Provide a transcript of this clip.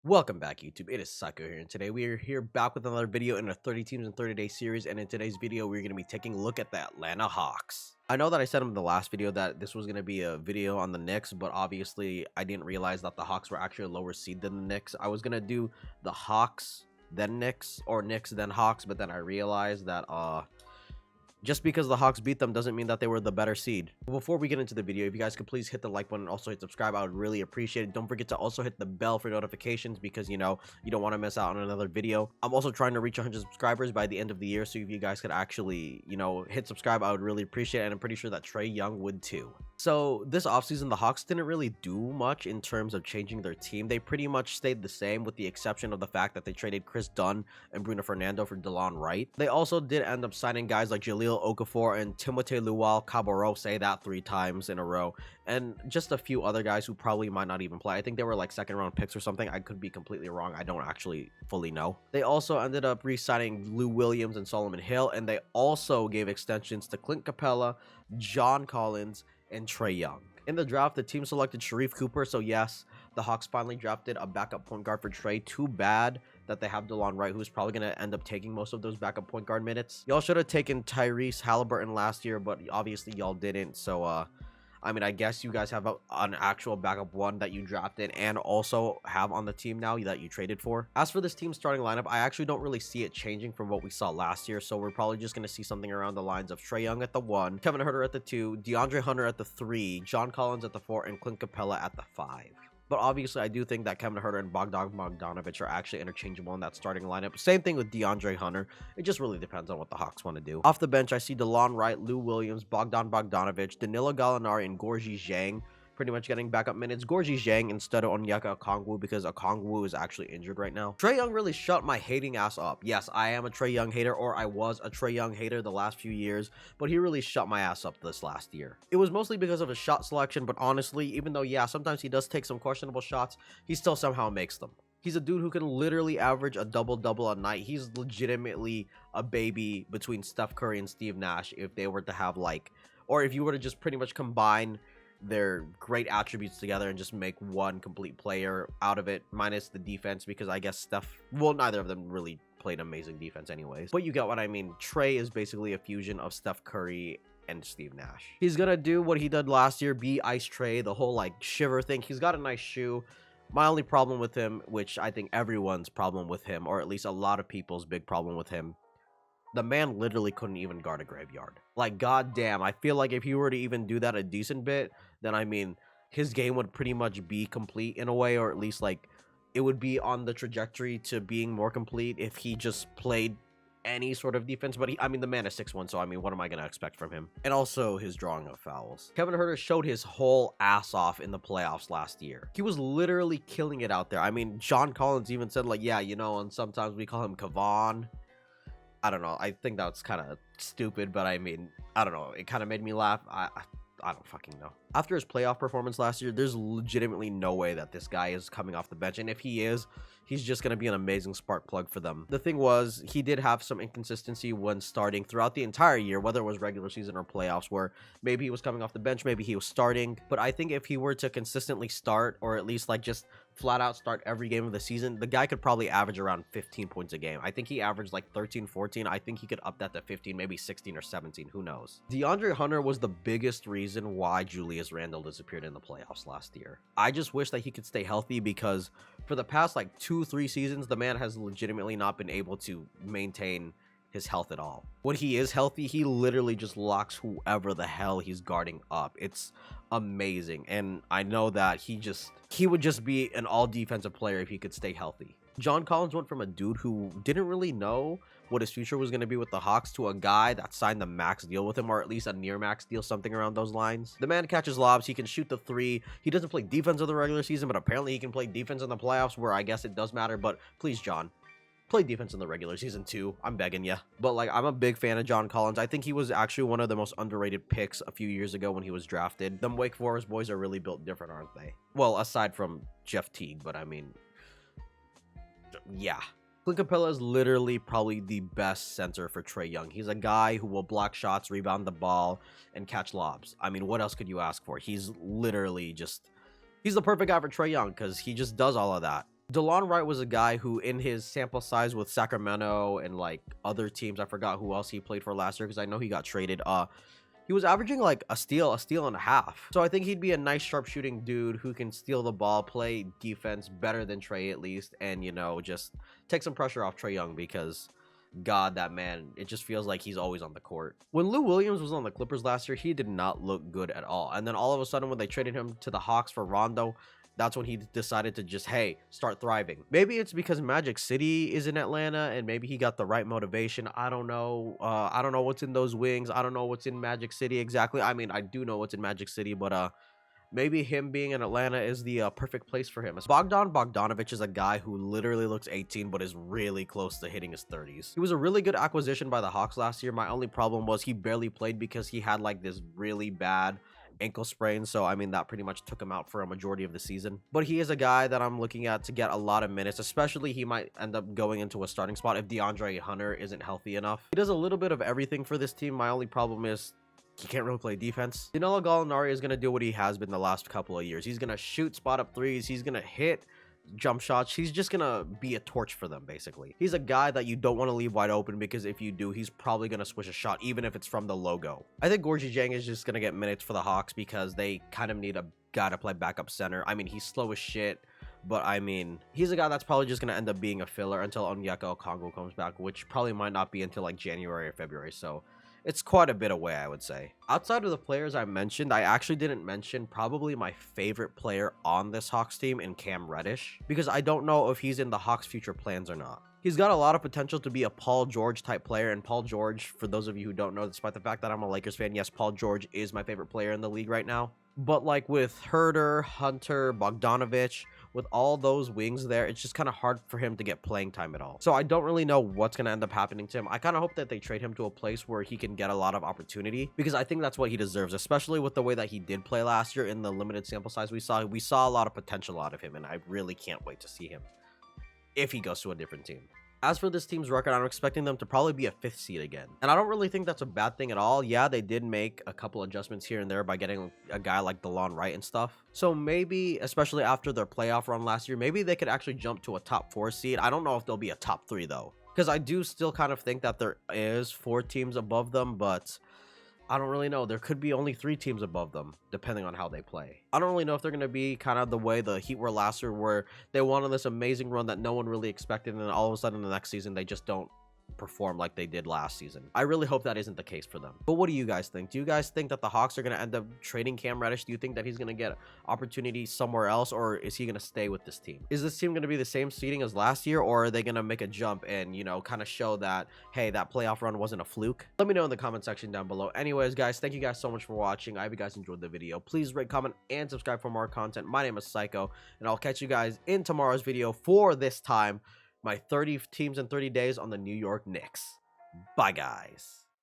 Welcome back, YouTube. It is Saiko here, and today we are here back with another video in a 30 teams in 30 day series. And in today's video, we're going to be taking a look at the Atlanta Hawks. I know that I said in the last video that this was going to be a video on the Knicks, but obviously I didn't realize that the Hawks were actually a lower seed than the Knicks. I was going to do the Hawks then Knicks, or Knicks then Hawks, but then I realized that just because the Hawks beat them doesn't mean that they were the better seed. Before we get into the video, if you guys could please hit the like button and also hit subscribe, I would really appreciate it. Don't forget to also hit the bell for notifications because, you know, you don't want to miss out on another video. I'm also trying to reach 100 subscribers by the end of the year, so if you guys could actually, you know, hit subscribe, I would really appreciate it, and I'm pretty sure that Trey Young would too. So this offseason, the Hawks didn't really do much in terms of changing their team. They pretty much stayed the same with the exception of the fact that they traded Chris Dunn and Bruno Fernando for DeLon Wright. They also did end up signing guys like Jahlil Okafor and Timothé Luwawu-Cabarrot, say that 3 times in a row, and just a few other guys who probably might not even play. I think they were like second round picks or something. I could be completely wrong. I don't actually fully know. They also ended up re-signing Lou Williams and Solomon Hill, and they also gave extensions to Clint Capella, John Collins, and Trey Young. In the draft, the team selected Sharif Cooper, so yes, the Hawks finally drafted a backup point guard for Trey. Too bad that they have DeLon Wright, who's probably going to end up taking most of those backup point guard minutes. Y'all should have taken Tyrese Halliburton last year, but obviously y'all didn't, so I mean, I guess you guys have an actual backup one that you drafted and also have on the team now that you traded for. As for this team's starting lineup, I actually don't really see it changing from what we saw last year. So we're probably just going to see something around the lines of Trey Young at the 1, Kevin Herter at the 2, DeAndre Hunter at the 3, John Collins at the 4, and Clint Capella at the 5. But obviously, I do think that Kevin Herter and Bogdan Bogdanovic are actually interchangeable in that starting lineup. Same thing with DeAndre Hunter. It just really depends on what the Hawks want to do. Off the bench, I see DeLon Wright, Lou Williams, Bogdan Bogdanovic, Danilo Gallinari, and Gorgui Dieng pretty much getting backup minutes. Gorgui Dieng instead of Onyeka Okongwu because Okongwu is actually injured right now. Trey Young really shut my hating ass up. Yes, I am a Trey Young hater, or I was a Trey Young hater the last few years, but he really shut my ass up this last year. It was mostly because of his shot selection, but honestly, even though, yeah, sometimes he does take some questionable shots, he still somehow makes them. He's a dude who can literally average a double-double a night. He's legitimately a baby between Steph Curry and Steve Nash if they were to have like, or if you were to just pretty much combine their great attributes together and just make one complete player out of it, minus the defense, because I guess neither of them really played amazing defense anyways, but you get what I mean. Trey is basically a fusion of Steph Curry and Steve Nash. He's gonna do what he did last year, be Ice Trey, the whole like shiver thing. He's got a nice shoe. My only problem with him, which I think everyone's problem with him, or at least a lot of people's big problem with him, the man literally couldn't even guard a graveyard. Like, goddamn, I feel like if he were to even do that a decent bit, then I mean, his game would pretty much be complete in a way, or at least like it would be on the trajectory to being more complete if he just played any sort of defense. But I mean, the man is 6'1", so I mean, what am I going to expect from him? And also his drawing of fouls. Kevin Herter showed his whole ass off in the playoffs last year. He was literally killing it out there. I mean, John Collins even said like, yeah, you know, and sometimes we call him Kavon. I don't know. I think that's kind of stupid, but I mean, I don't know. It kind of made me laugh. I don't fucking know. After his playoff performance last year, there's legitimately no way that this guy is coming off the bench. And if he is, he's just going to be an amazing spark plug for them. The thing was, he did have some inconsistency when starting throughout the entire year, whether it was regular season or playoffs, where maybe he was coming off the bench, maybe he was starting. But I think if he were to consistently start, or at least like just flat out start every game of the season, the guy could probably average around 15 points a game. I think he averaged like 13, 14. I think he could up that to 15, maybe 16 or 17. Who knows? DeAndre Hunter was the biggest reason why Julius Randle disappeared in the playoffs last year. I just wish that he could stay healthy because for the past like 2-3 seasons, the man has legitimately not been able to maintain his health at all. When he is healthy, he literally just locks whoever the hell he's guarding up. It's amazing. And I know that he would just be an all defensive player if he could stay healthy. John Collins went from a dude who didn't really know what his future was going to be with the Hawks to a guy that signed the max deal with him, or at least a near max deal, something around those lines. The man catches lobs, he can shoot the 3. He doesn't play defense in the regular season, but apparently he can play defense in the playoffs, where I guess it does matter. But please, John, play defense in the regular season too. I'm begging ya. But like, I'm a big fan of John Collins. I think he was actually one of the most underrated picks a few years ago when he was drafted. Them Wake Forest boys are really built different, aren't they? Well, aside from Jeff Teague, but I mean, yeah. Clint Capella is literally probably the best center for Trey Young. He's a guy who will block shots, rebound the ball, and catch lobs. I mean, what else could you ask for? He's literally just, he's the perfect guy for Trey Young because he just does all of that. DeLon Wright was a guy who, in his sample size with Sacramento and like other teams, I forgot who else he played for last year because I know he got traded. He was averaging like a steal and a half. So I think he'd be a nice sharpshooting dude who can steal the ball, play defense better than Trey at least, and just take some pressure off Trey Young because God, that man, it just feels like he's always on the court. When Lou Williams was on the Clippers last year, he did not look good at all. And then all of a sudden when they traded him to the Hawks for Rondo, that's when he decided to just, hey, start thriving. Maybe it's because Magic City is in Atlanta and maybe he got the right motivation. I don't know. I don't know what's in those wings. I don't know what's in Magic City exactly. I mean, I do know what's in Magic City, but maybe him being in Atlanta is the perfect place for him. Bogdan Bogdanovic is a guy who literally looks 18 but is really close to hitting his 30s. He was a really good acquisition by the Hawks last year. My only problem was he barely played because he had like this really bad ankle sprain, so I mean that pretty much took him out for a majority of the season. But he is a guy that I'm looking at to get a lot of minutes, especially he might end up going into a starting spot if DeAndre Hunter isn't healthy enough. He does a little bit of everything for this team. My only problem is he can't really play defense. Danilo Gallinari is going to do what he has been the last couple of years. He's going to shoot spot up threes. He's going to hit jump shots. He's just going to be a torch for them, basically. He's a guy that you don't want to leave wide open because if you do, he's probably going to swish a shot, even if it's from the logo. I think Gorgui Dieng is just going to get minutes for the Hawks because they kind of need a guy to play backup center. I mean, he's slow as shit, but I mean, he's a guy that's probably just going to end up being a filler until Onyeka Okongwu comes back, which probably might not be until like January or February, so it's quite a bit away, I would say. Outside of the players I mentioned, I actually didn't mention probably my favorite player on this Hawks team in Cam Reddish, because I don't know if he's in the Hawks' future plans or not. He's got a lot of potential to be a Paul George type player, and Paul George, for those of you who don't know, despite the fact that I'm a Lakers fan, yes, Paul George is my favorite player in the league right now. But like with Herro, Hunter, Bogdanovic, with all those wings there, it's just kind of hard for him to get playing time at all. So I don't really know what's going to end up happening to him. I kind of hope that they trade him to a place where he can get a lot of opportunity, because I think that's what he deserves, especially with the way that he did play last year in the limited sample size we saw. We saw a lot of potential out of him, and I really can't wait to see him if he goes to a different team. As for this team's record, I'm expecting them to probably be a 5th seed again. And I don't really think that's a bad thing at all. Yeah, they did make a couple adjustments here and there by getting a guy like DeLon Wright and stuff. So maybe, especially after their playoff run last year, maybe they could actually jump to a top 4 seed. I don't know if they'll be a top 3 though, because I do still kind of think that there is 4 teams above them, but I don't really know. There could be only 3 teams above them, depending on how they play. I don't really know if they're going to be kind of the way the Heat were last year, where they went on this amazing run that no one really expected, and then all of a sudden the next season they just don't perform like they did last season. I really hope that isn't the case for them. But what do you guys think? Do you guys think that the Hawks are going to end up trading Cam Reddish? Do you think that he's going to get opportunity somewhere else, or is he going to stay with this team? Is this team going to be the same seeding as last year, or are they going to make a jump and, kind of show that, hey, that playoff run wasn't a fluke? Let me know in the comment section down below. Anyways, guys, thank you guys so much for watching. I hope you guys enjoyed the video. Please rate, comment, and subscribe for more content. My name is Saiko, and I'll catch you guys in tomorrow's video for this time, my 30 teams in 30 days on the New York Knicks. Bye, guys.